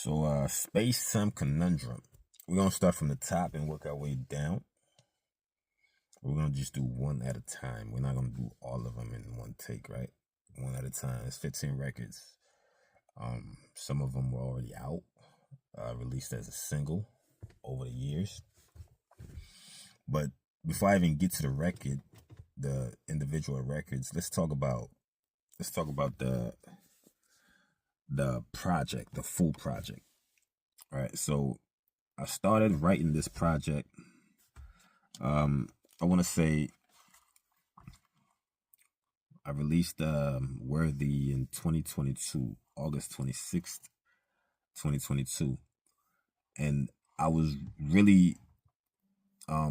So, space-time conundrum. We're gonna start from the top and work our way down. We're gonna just do one at a time. We're not gonna do all of them in one take, right? One at a time. It's 15 records. Some of them were already out, released as a single over the years. But before I even get to the individual records, let's talk about the project, the full project. All right, so I started writing this project. I want to say I released Worthy in 2022, August 26th, 2022. And I was really, I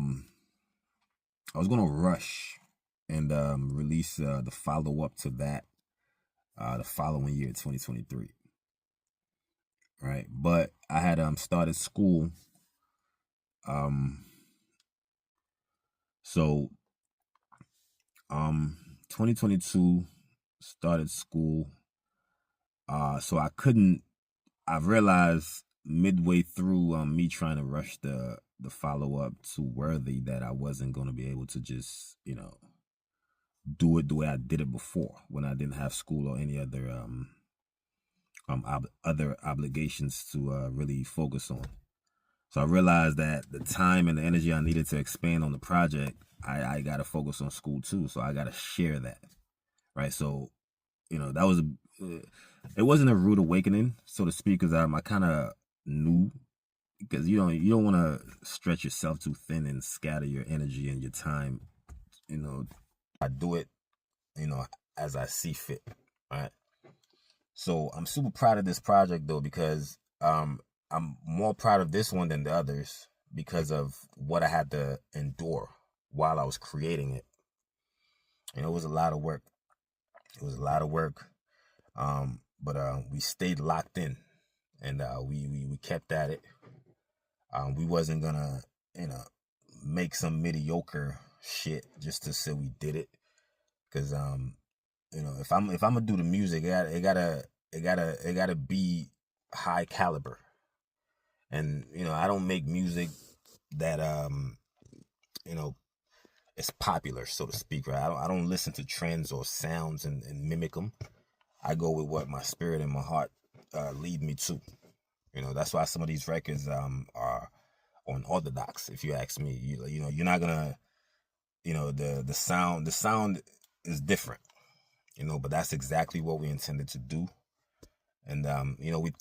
was going to rush and release the follow-up to that the following year, 2023. Right? But I had started school. So 2022 started school. So I realized midway through me trying to rush the follow-up to Worthy that I wasn't going to be able to just, do it the way I did it before when I didn't have school or any other other obligations to really focus on. So I realized that the time and the energy I needed to expand on the project, I got to focus on school too. So I got to share that, right? So, that was it wasn't a rude awakening, so to speak, because I kind of knew, because you don't want to stretch yourself too thin and scatter your energy and your time. I do it, as I see fit, right? So I'm super proud of this project though, because I'm more proud of this one than the others because of what I had to endure while I was creating it. It was a lot of work. But we stayed locked in, and we kept at it. We wasn't gonna, make some mediocre shit just to say we did it, because if I'm gonna do the music, it gotta be high caliber, and I don't make music that it's popular, so to speak, right? I don't listen to trends or sounds and mimic them. I go with what my spirit and my heart lead me to. That's why some of these records are unorthodox. If you ask me, you're not gonna, the sound is different. But that's exactly what we intended to do. And we